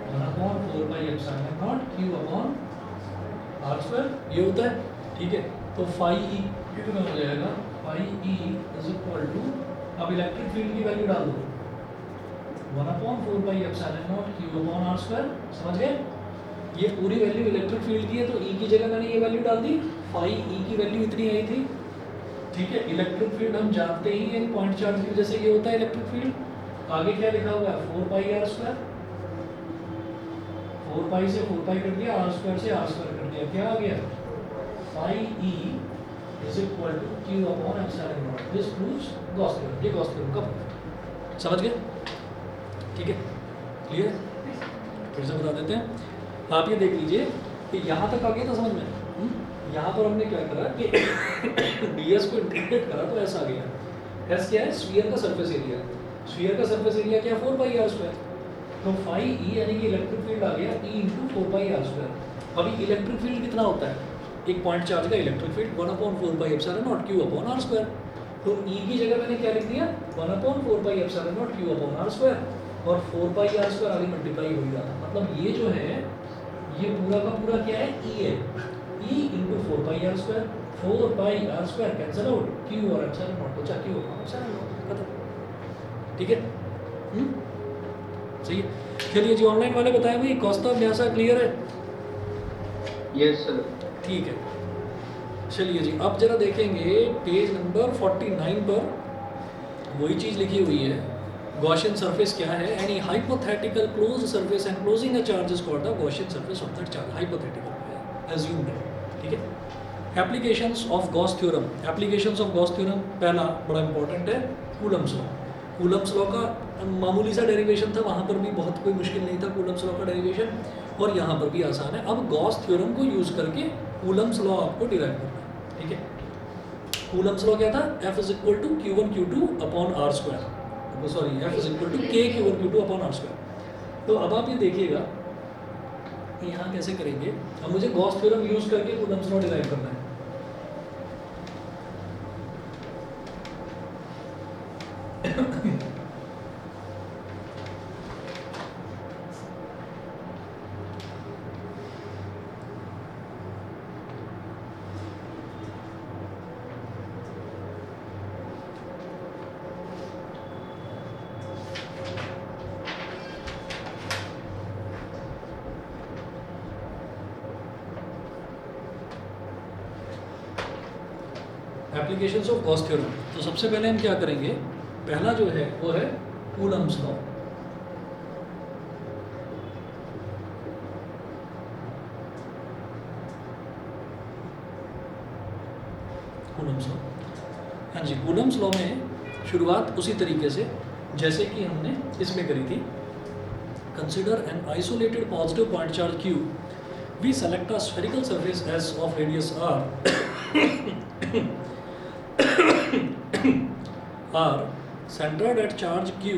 A: 1/4 क्यू अपॉन आर स्क्वायर, ये होता है। ठीक है, तो फाई ई कितना हो जाएगा, phi E is equal to, अब इलेक्ट्रिक फील्ड की वैल्यू डाल दो 1/4 क्यू अपॉन आर स्क्वायर, समझ गए। ये पूरी वैल्यू इलेक्ट्रिक फील्ड की है, तो ई की जगह मैंने ये वैल्यू डाल दी, फाई ई की वैल्यू इतनी आई थी। ठीक है, इलेक्ट्रिक फील्ड हम जानते ही हैं पॉइंट चार्ज की वजह से ये होता है इलेक्ट्रिक फील्ड। आगे क्या लिखा हुआ है 4 पाई आर स्क्वायर, 4 पाई से 4 पाई कट दिया, आर स्क्वायर से आर स्क्वायर कट दिया, क्या आ गया phi E is equal to Q upon epsilon naught. This proves Gauss theorem, ये गॉस थ्योरम का proof। समझ गए, ठीक है, क्लियर। फिर से बता देते हैं, आप ये देख लीजिए कि यहाँ तक आ गया था समझ में। यहाँ पर हमने क्या करा कि ds को इंटीग्रेट करा तो ऐसा आ गया। एस क्या है, स्फीयर का सरफेस एरिया। स्फीयर का सरफेस एरिया क्या है 4 पाई आर स्क्वायर, तो फाई ई यानी कि इलेक्ट्रिक फील्ड आ गया E into 4 pi are square. अभी इलेक्ट्रिक फील्ड कितना होता है, एक पॉइंट चार्ज का electric field 1/4 pi epsilon not Q upon are square. तो ई की जगह मैंने क्या लिख दिया 1/4 pi epsilon not Q upon are square, और 4 पाई आर स्क्वायर आगे मल्टीप्लाई हो ही रहा था। मतलब ये जो है ये पूरा का पूरा क्या है ई है, E into 4 pi are square, 4 pi are square cancel out, Q और एप्सिलॉन नॉट बचा, क्यू अपॉन एप्सिलॉन नॉट, खत्म। ठीक है, सही है। चलिए जी, ऑनलाइन वाले बताएं भाई, कौस्ता न्यासा क्लियर है?
B: Yes sir.
A: ठीक है, चलिए जी, अब जरा देखेंगे पेज नंबर 49 पर वही चीज़ लिखी हुई है। गॉसियन सरफेस क्या है, any hypothetical close surface enclosing a charge is called the Gaussian surface of that charge. Hypothetical है, अज्यूम्ड है, ठीक है। Applications of Gauss theorem, applications of Gauss theorem, पहला बड़ा इंपॉर्टेंट है कूलम्स लॉ। कूलम्स लॉ का मामूली सा डेरिवेशन था, वहाँ पर भी बहुत कोई मुश्किल नहीं था कूलम्स लॉ का डेरिवेशन, और यहाँ पर भी आसान है। अब गॉस थ्योरम को यूज़ करके कूलम्स लॉ आपको डिराइव करना है, ठीक है। कूलम्स लॉ क्या था, F is equal to Q1 Q2 upon are square, sorry F is equal to K Q1 Q2 upon are square. तो अब आप ये देखिएगा कि यहाँ कैसे करेंगे। अब मुझे गॉस थ्योरम यूज़ करके कूलम्स लॉ डिराइव करना है। एप्लीकेशंस ऑफ गॉस थ्योरम, तो सबसे पहले हम क्या करेंगे, पहला जो है वो है कूलम्स लॉ। कूलम्स लॉ, हाँ जी, कूलम्स लॉ में शुरुआत उसी तरीके से जैसे कि हमने इसमें करी थी। Consider an isolated positive point charge Q, we select a spherical surface S of radius R R centred at charge Q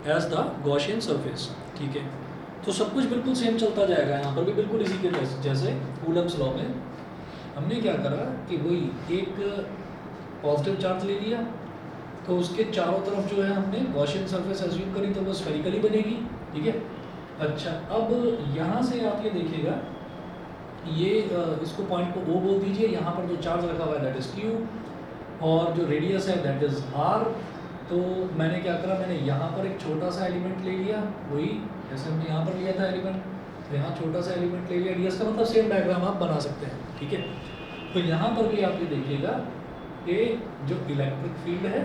A: as the Gaussian surface, ठीक है। तो सब कुछ बिल्कुल सेम चलता जाएगा, यहाँ पर भी बिल्कुल इसी के जैसे कूलम्स लॉ में हमने क्या करा कि वही एक पॉजिटिव चार्ज ले लिया, तो उसके चारों तरफ जो है हमने गॉसियन सरफेस एज्यूम करी, तो वो स्फेरिकली बनेगी, ठीक है। अच्छा, अब यहाँ से आप ये देखिएगा, ये इसको पॉइंट को O बोल दीजिए, यहाँ पर जो चार्ज रखा हुआ है दैट इज़ Q, और जो रेडियस है दैट इज़ R। तो मैंने क्या करा, मैंने यहाँ पर एक छोटा सा एलिमेंट ले लिया, वही जैसे हमने यहाँ पर लिया था एलिमेंट, तो यहाँ छोटा सा एलिमेंट ले लिया। ds का मतलब सेम डायग्राम आप बना सकते हैं, ठीक है। तो यहाँ पर भी आप ये देखिएगा कि जो इलेक्ट्रिक फील्ड है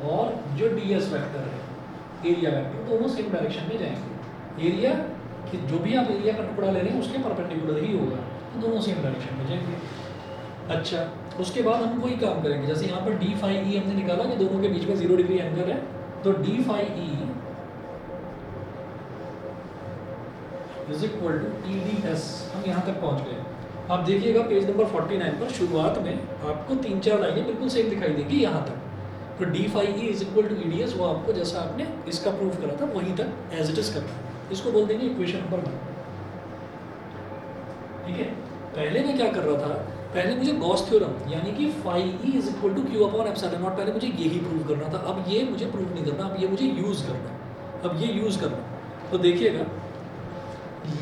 A: और जो ds वेक्टर है, एरिया वेक्टर, दोनों सेम डायरेक्शन में जाएंगे। एरिया कि जो भी आप एरिया का टुकड़ा ले रहे हैं उसके परपेंडिकुलर ही होगा, तो दोनों सेम डायरेक्शन में जाएंगे। अच्छा, उसके बाद हम वही काम करेंगे, जैसे यहाँ पर डी फाई ई हमने निकाला कि दोनों के बीच में 0 डिग्री एंगल है, तो D phi E is equal to E D S. हम यहाँ तक पहुँच गए। आप देखिएगा पेज नंबर 49 पर शुरुआत में आपको 3-4 लाइनें बिल्कुल सेम दिखाई देंगी यहाँ तक। तो D phi E is equal to E D S, वो आपको जैसा आपने इसका प्रूफ करा था वहीं तक एज इट इज करना है। इसको बोल देंगे इक्वेशन नंबर 1, ठीक है। पहले मैं क्या कर रहा था पहले मुझे गॉस थ्योरम यानी कि phi E is equal to Q upon epsilon naught, पहले मुझे यही प्रूव करना था। अब ये मुझे प्रूव नहीं करना, अब ये मुझे यूज़ करना है। अब ये यूज़ करना है तो देखिएगा,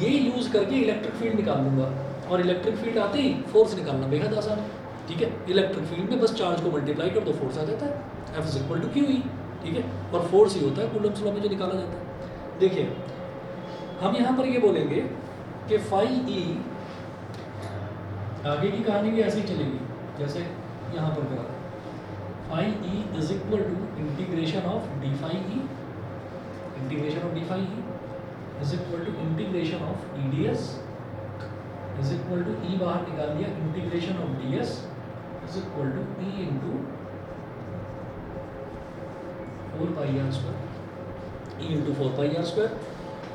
A: ये यूज़ करके इलेक्ट्रिक फील्ड निकाल लूँगा, और इलेक्ट्रिक फील्ड आते ही फोर्स निकालना बेहद आसान है। ठीक है, इलेक्ट्रिक फील्ड में बस चार्ज को मल्टीप्लाई कर दो, फोर्स आ जाता है, F is equal to Q E. ठीक है, और फोर्स ही होता है कूलम्ब्स लॉ में जो निकाला जाता है। देखिए, हम यहाँ पर ये बोलेंगे कि फाई ई, आगे की कहानी भी ऐसी ही चलेगी जैसे यहाँ पर करा, phi E is equal to integration of d phi E, integration of d phi E is equal to integration of E D S is equal to E बाहर निकाल दिया, integration of d S is equal to E into 4 pi are square, E into 4 pi are square.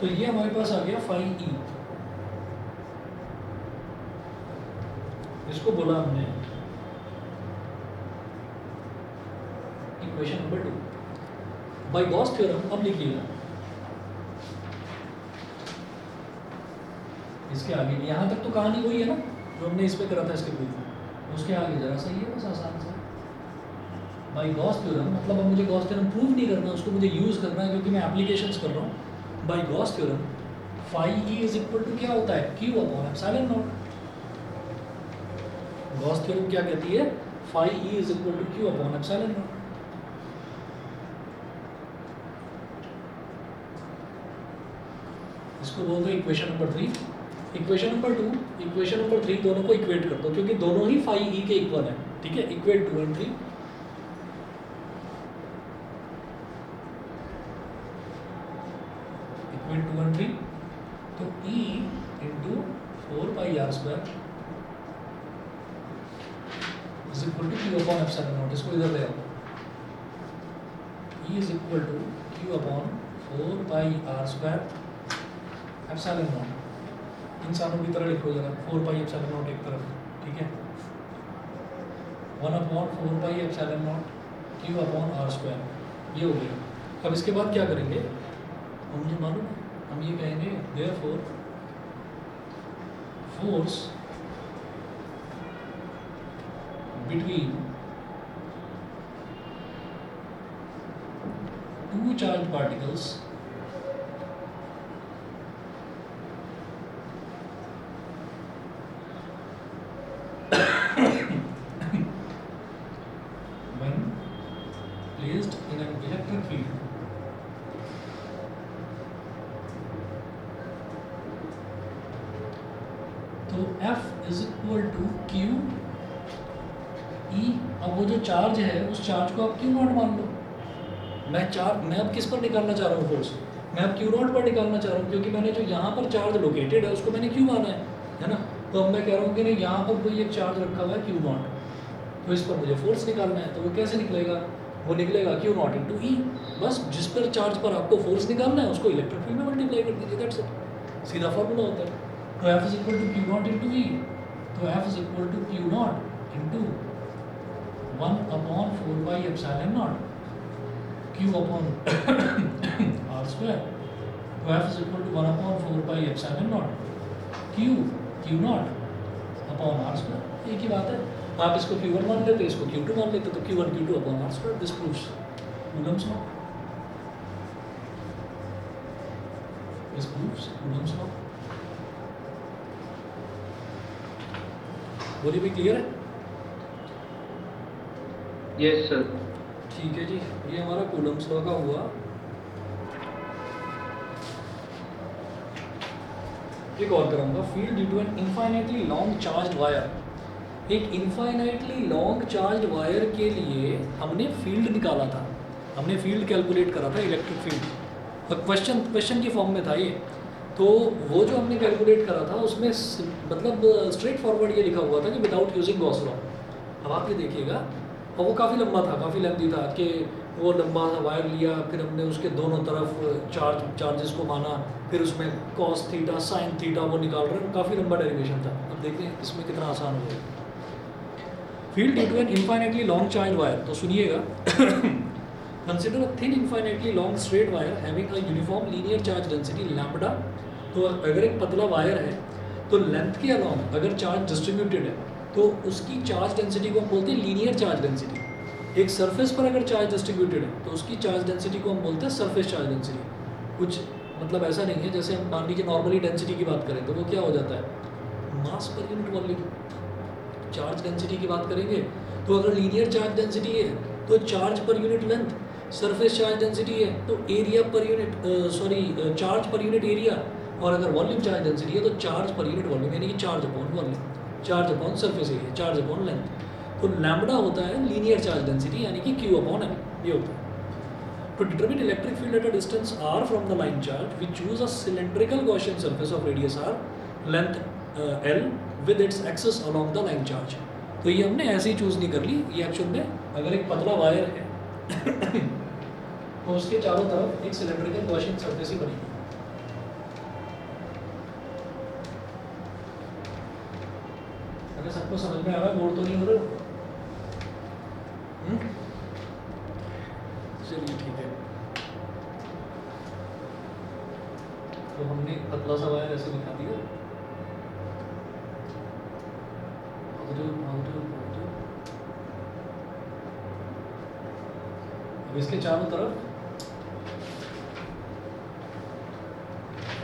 A: तो ये हमारे पास आ गया phi ई, इसको बोला हमने equation number 2 by Gauss theorem. अब लिखिएगा इसके आगे, यहाँ तक तो कहानी वही है ना जो हमने इस पे करा था इसके प्रूफ, उसके आगे जरा सही है बस आसान से। बाय गॉस थ्योरम मतलब अब मुझे गॉस थ्योरम प्रूव नहीं करना, उसको मुझे यूज़ करना है क्योंकि मैं एप्लीकेशंस कर रहा हूँ। By Gauss theorem phi E is equal to क्या होता है, Q upon epsilon naught. Gauss theorem क्या कहती है, phi E is equal to Q upon epsilon naught. इसको बोलते हैं equation number 3। Equation number 2, equation number 3 दोनों को इक्वेट कर दो क्योंकि दोनों ही फाई ई के इक्वल है। ठीक है, इक्वेट 2 and 3। इक्वेट 2 and 3, तो E into 4 pi are square is equal to Q upon epsilon naught. इसको इधर ले आओ, E is equal to Q upon 4 pi are square epsilon naught. इंसानों की तरह लिखो जरा, 4 पाई एप्सिलॉन नॉट एक तरफ। ठीक है, 1 upon 4 pi epsilon not Q upon are square, ये हो गया। अब इसके बाद क्या करेंगे, हम मुझे मालूम है, हम ये कहेंगे therefore force between two charge particles when placed in an electric field तो F is equal to Q E. अब वो जो चार्ज है उस चार्ज को आप क्यू नॉट मान लो। मैं अब किस पर निकालना चाह रहा हूँ फोर्स, मैं अब क्यू नॉट पर निकालना चाह रहा हूँ क्योंकि मैंने जो यहाँ पर चार्ज लोकेटेड है उसको मैंने क्यू माना है ना। तो अब मैं कह रहा हूँ कि नहीं, यहाँ पर कोई एक चार्ज रखा हुआ है क्यू नॉट, तो इस पर मुझे फोर्स निकालना है। तो वो कैसे निकलेगा, वो निकलेगा क्यू नॉट इंटू ई। बस जिस पर चार्ज पर आपको फोर्स निकालना है उसको इलेक्ट्रिक फील्ड में मल्टीप्लाई कर दीजिए, दैट्स इट, सीधा फॉर्मूला होता है। तो F is equal to q not into E, तो F is equal to q not into 1 upon 4 by epsilon not Q upon are square. तो F is equal to 1 upon 4 by epsilon not q not upon are square, एक ही बात है। आप इसको Q1 मान लेते, इसको Q2 मान लेते, तो Q1 Q2 upon are square, this proves Coulomb's law, this proves Coulomb's law. बोलिए भी क्लियर है?
B: Yes sir.
A: ठीक है जी, ये हमारा कूलम्ब्स लॉ का हुआ। एक और कराऊंगा, field due to an infinitely long charged wire. एक इनफाइनाइटली लॉन्ग चार्ज्ड वायर के लिए हमने फील्ड निकाला था, हमने फील्ड कैलकुलेट करा था, इलेक्ट्रिक फील्ड। और क्वेश्चन की फॉर्म में था ये। तो वो जो हमने कैलकुलेट करा था उसमें मतलब स्ट्रेट फॉरवर्ड ये लिखा हुआ था कि विदाउट यूजिंग गॉस लॉ। अब आप ये देखिएगा, और वो काफ़ी लंबा था, काफ़ी लेंथी था कि वो लंबा सा वायर लिया, फिर हमने उसके दोनों तरफ चार्जेस को माना, फिर उसमें कॉस थीटा साइन थीटा वो निकाल रहे हैं, काफ़ी लंबा डेरिवेशन था। अब देखते हैं इसमें कितना आसान हो गया। Field due to an infinitely long charge wire, तो सुनिएगा, consider a thin infinitely long straight wire having a uniform linear charge density lambda. तो अगर एक पतला वायर है तो लेंथ के अलॉन्ग अगर चार्ज डिस्ट्रीब्यूटेड है तो उसकी चार्ज डेंसिटी को हम बोलते हैं लीनियर चार्ज डेंसिटी। एक सरफेस पर अगर चार्ज डिस्ट्रीब्यूटेड है तो उसकी चार्ज डेंसिटी को हम बोलते हैं सरफेस चार्ज डेंसिटी। कुछ मतलब ऐसा नहीं है, जैसे हम मान लीजिए नॉर्मली डेंसिटी की बात करें तो वो क्या हो जाता है मास per unit volume. Charge density की बात करेंगे तो अगर लीनियर चार्ज डेंसिटी है तो charge per unit length, surface charge density है तो area per unit charge per unit area, और अगर वॉल्यूम चार्ज डेंसिटी है तो चार्ज पर यूनिट वॉल्यूम, यानी कि charge upon volume, charge upon surface area, charge upon length. तो lambda होता है लीनियर चार्ज डेंसिटी, यानी कि Q अपॉन M, ये होता है। To determine electric field at a distance r from the line charge, we choose a cylindrical Gaussian surface of radius r, length L, with its axis along the line charge. तो ये हमने ऐसे ही choose नहीं कर ली, ये actual में अगर एक पतला वायर है तो उसके चारों तरफ एक सिलेंड्रिकल गॉसियन सरफेस ही बनेगी। अगर सबको समझ में आ रहा है, बोर तो नहीं हो रहा? चलिए ठीक है। तो हमने पतला सा वायर ऐसे दिखा दिया, अब इसके चारों तरफ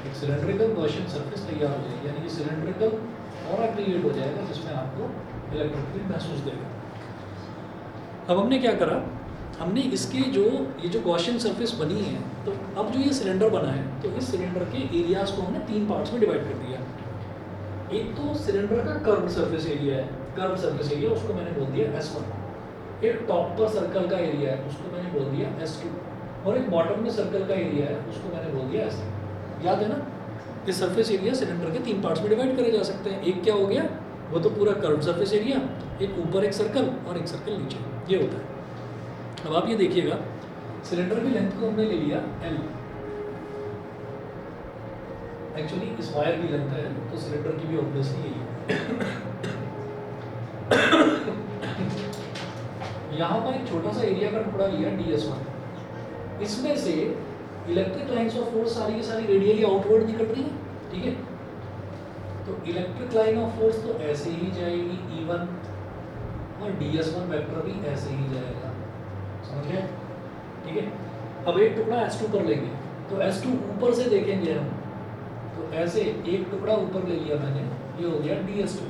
A: एक सिलेंड्रिकल गॉसियन सरफेस तैयार हो जाएगी, यानी कि सिलेंड्रिकल और क्रिएट हो जाएगा जिसमें आपको इलेक्ट्रिक फील्ड महसूस देगा। अब हमने क्या करा, हमने इसके ये जो गॉसियन सरफेस बनी है, तो अब जो ये सिलेंडर बना है तो इस सिलेंडर के एरियाज को हमने 3 पार्ट्स में डिवाइड कर दिया। एक तो सिलेंडर का कर्व सरफेस एरिया है, कर्व सरफेस एरिया उसको मैंने बोल दिया S1। एक टॉप पर सर्कल का एरिया है उसको मैंने बोल दिया S2, और एक बॉटम में सर्कल का एरिया है उसको मैंने बोल दिया S3। याद है ना? ये सरफेस एरिया सिलेंडर के 3 पार्ट्स में डिवाइड करे जा सकते हैं। एक क्या हो गया, वो तो पूरा कर्व सरफेस एरिया, एक ऊपर एक सर्कल और एक सर्कल नीचे, ये होता है। अब आप ये देखिएगा, सिलेंडर की लेंथ को हमने ले लिया L, एक्चुअली इस वायर की लेंथ है तो सिलेंडर की भी ऑब्वियसली यही है। यहाँ पर एक छोटा सा एरिया का टुकड़ा लिया DS1, इसमें से इलेक्ट्रिक लाइंस ऑफ फोर्स सारी की सारी रेडियली आउटवर्ड निकल रही है, ठीक है। तो इलेक्ट्रिक लाइन ऑफ फोर्स तो ऐसे ही जाएगी E1, और DS1 वेक्टर भी ऐसे ही जाएगा, समझ गए? ठीक है। अब एक टुकड़ा S2 पर लेंगे, तो S2 ऊपर से देखेंगे हम, तो ऐसे एक टुकड़ा ऊपर ले लिया मैंने, ये हो गया DS2।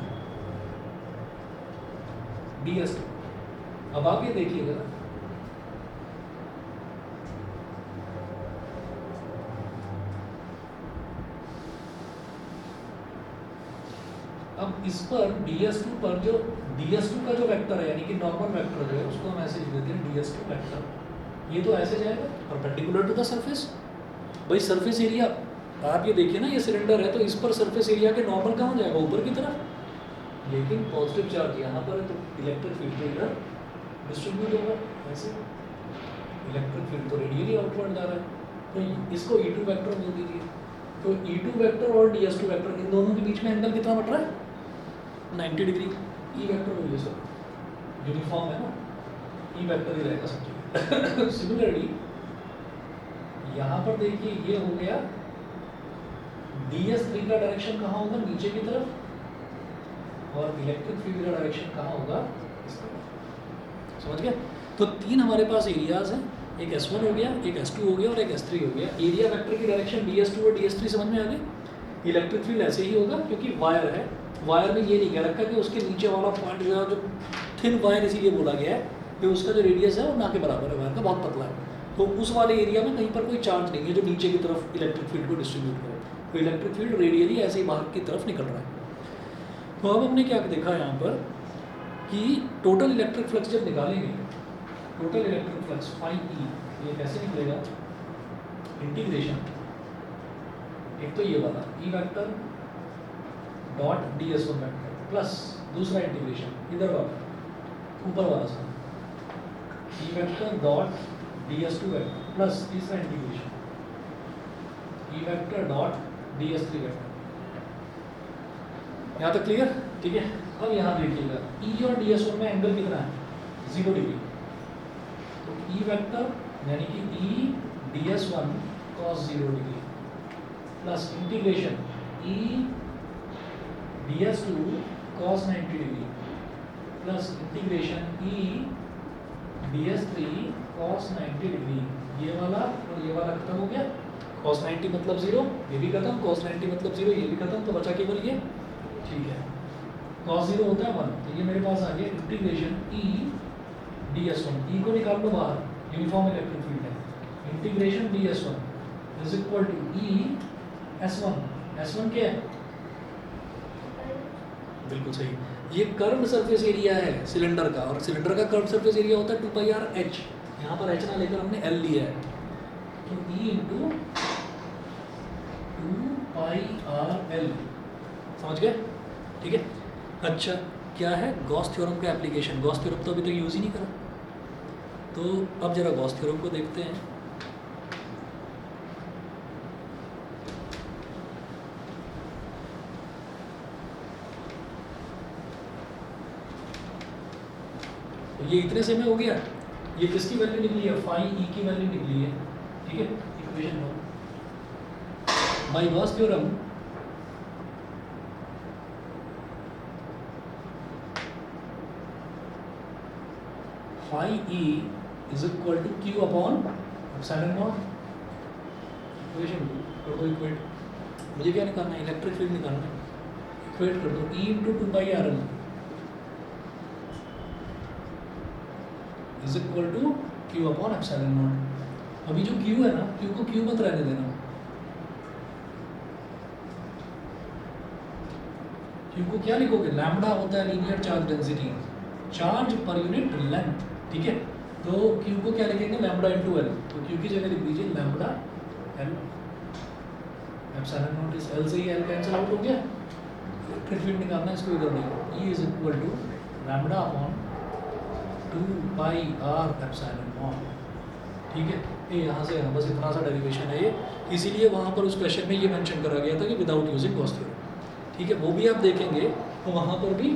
A: अब आप ये देखिएगा, अब इस पर DS2 पर जो DS2 का जो वेक्टर है, यानी कि नॉर्मल वेक्टर जो है उसको हम ऐसे लिख देते हैं DS2 वेक्टर। ये तो ऐसे जाएगा परपेंडिकुलर टू द सरफेस। भाई सरफेस एरिया आप ये देखिए ना, ये सिलेंडर है तो इस पर सरफेस एरिया के नॉर्मल कहाँ जाएगा, ऊपर की तरफ। लेकिन पॉजिटिव चार्ज यहाँ पर है तो इलेक्ट्रिक फील्ड तो इधर डिस्ट्रीब्यूट होगा ऐसे। इलेक्ट्रिक फील्ड तो रेडियली आउटवर्ड जा रहा है, तो इसको E2 वेक्टर बोल दीजिए। तो E2 वेक्टर और DS2 वेक्टर, इन दोनों के बीच में एंगल कितना बट रहा है, 90 डिग्री। E वेक्टर बोलिए सर, यूनिफॉर्म है ना, E वेक्टर ही रहेगा सब जगह। सिमिलरली यहाँ पर देखिए, ये हो गया DS3 का डायरेक्शन कहाँ होगा, नीचे की तरफ, और इलेक्ट्रिक फील्ड का डायरेक्शन कहाँ होगा, इस तरफ। समझ गए? तो 3 हमारे पास एरियाज हैं, एक S1 हो गया, एक S2 हो गया और एक S3 हो गया। एरिया वेक्टर की डायरेक्शन DS2 और DS3 समझ में आ गई। इलेक्ट्रिक फील्ड ऐसे ही होगा क्योंकि वायर है, वायर में ये नहीं कह रखा कि उसके नीचे वाला पॉइंट जो थिन वायर इसीलिए बोला गया है कि उसका जो रेडियस है वो ना के बराबर है, वायर का बहुत पतला है। तो उस वाले एरिया में कहीं पर कोई चार्ज नहीं है जो नीचे की तरफ इलेक्ट्रिक फील्ड को डिस्ट्रीब्यूट करे, तो इलेक्ट्रिक फील्ड रेडियली ऐसे ही बाहर की तरफ निकल रहा है। तो अब हमने क्या देखा यहाँ पर कि टोटल इलेक्ट्रिक फ्लक्स जब निकालेंगे, टोटल इलेक्ट्रिक फ्लक्स φE, ये कैसे निकलेगा, इंटीग्रेशन, एक तो ये वाला E vector dot DS1 vector plus दूसरा इंटीग्रेशन इधर वाला ऊपर वाला सा E vector dot DS2 vector plus तीसरा integration E vector dot DS3 vector. यहाँ तक क्लियर? ठीक है। अब यहाँ देखिएगा E और DS1 में एंगल कितना है, 0 डिग्री। तो E वेक्टर यानी कि E DS1 cos 0 degree plus integration E DS2 cos 90 degree plus integration ई ds3 cos 90 डिग्री, ये वाला और ये वाला खत्म हो गया, cos 90 मतलब 0, ये भी खत्म, cos 90 मतलब 0, ये भी खत्म, तो बचा केवल ये, ठीक है। cos 0 होता है 1, तो ये मेरे पास आ गया इंटीग्रेशन ई ds1, ई को निकाल लो बाहर, यूनिफॉर्म इलेक्ट्रिक फील्ड है, इंटीग्रेशन ds1 is equal to E s1, s1 क्या है, बिल्कुल सही, ये कर्व्ड सरफेस एरिया है सिलेंडर का, और सिलेंडर का कर्व्ड सरफेस एरिया होता है 2πr/h, यहाँ पर h ना लेकर हमने l लिया है, तो E इंटू 2πrl, समझ गए, ठीक है। अच्छा, क्या है गॉस थ्योरम का एप्लीकेशन, गॉस थ्योरम तो अभी तक यूज़ ही नहीं करा, तो अब जरा गॉस थ्योरम को देखते हैं। ये इतने से में हो गया, ये किसकी वैल्यू निकली है, फाई ई की वैल्यू निकली है, ठीक है। इक्वेशन लो, by Gauss theorem phi E is equal to Q upon epsilon naught, equation कर दो इक्वेट, मुझे क्या निकालना है, इलेक्ट्रिक फील्ड निकालना है, इक्वेट कर दो, E into 2πrl is equal to Q upon epsilon naught. अभी जो क्यू है ना, क्यू को क्यू मत रहने देना, क्यू को क्या लिखोगे, लैम्बडा होता है linear charge density, charge per unit length, ठीक है। तो क्यू को क्या लिखेंगे, लैम्बडा इंटू एल, तो क्यू की जगह लिख दीजिए लैम्बडा एल, एप्सिलॉन नॉट इस एल से ही एल कैंसिल आउट हो गया, इलेक्ट्रिक फील्ड निकालना है, इसको इधर देखो, E is equal to lambda upon 2πr epsilon naught, ठीक है। ये यहाँ से यहाँ बस इतना सा डेरिवेशन है ये, इसीलिए वहाँ पर उस क्वेश्चन में ये मेंशन करा गया था कि विदाउट यूजिंग गॉस थ्योरम, ठीक है। वो भी आप देखेंगे तो वहाँ पर भी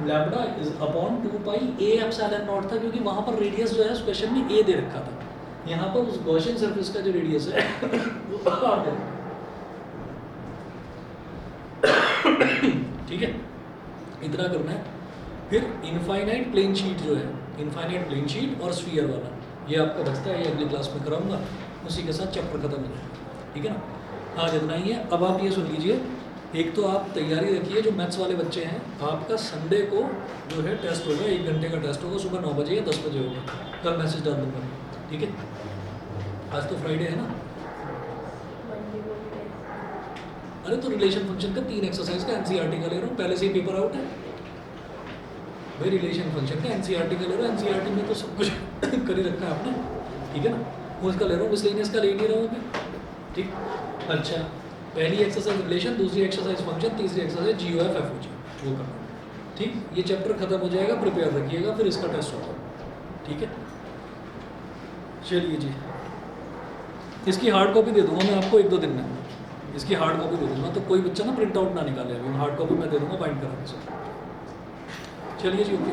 A: lambda is upon 2π a epsilon not था, क्योंकि वहाँ पर रेडियस जो है उस क्वेश्चन में a दे रखा था, यहाँ पर उस गॉसियन सरफेस का जो रेडियस है वो r दे, ठीक है। इतना करना है, फिर इनफाइनाइट प्लेन शीट जो है, इनफाइनाइट प्लेन शीट और स्फीयर वाला, ये आपका बचता है, ये अगली क्लास में कराऊंगा, उसी के साथ चैप्टर खत्म हो जाएगा, ठीक है ना। आज इतना ही है। अब आप ये सुन लीजिए, एक तो आप तैयारी रखिए, जो मैथ्स वाले बच्चे हैं, आपका संडे को जो है टेस्ट होगा, 1 घंटे का टेस्ट होगा, सुबह 9 बजे या 10 बजे होगा, कल मैसेज डाल दूँगा, ठीक है। आज तो फ्राइडे है ना, अरे तो रिलेशन फंक्शन का 3 एक्सरसाइज का एनसीईआरटी का ले रहा हूँ, पहले से ही पेपर आउट है भाई, रिलेशन फंक्शन का एनसीईआरटी का ले रहा हूँ, एनसीईआरटी में तो सब कुछ कर ही रखा है आपने, ठीक है ना। वो इसका ले रहा हूँ, मिसलेनियस का ले नहीं रहा हूँ अभी, ठीक। अच्छा, पहली एक्सरसाइज रिलेशन, दूसरी एक्सरसाइज फंक्शन, तीसरी एक्सरसाइज GOF FOG, वो करना, ठीक। ये चैप्टर खत्म हो जाएगा, प्रिपेयर रखिएगा, फिर इसका टेस्ट होगा, ठीक है। चलिए जी, इसकी हार्ड कॉपी दे दूँगा मैं आपको 1-2 दिन में, इसकी हार्ड कॉपी दे दूँगा, तो कोई बच्चा ना प्रिंट आउट ना निकाले, अभी हार्ड कॉपी मैं दे दूँगा बाइंड करा के। चलिए जी, ओके।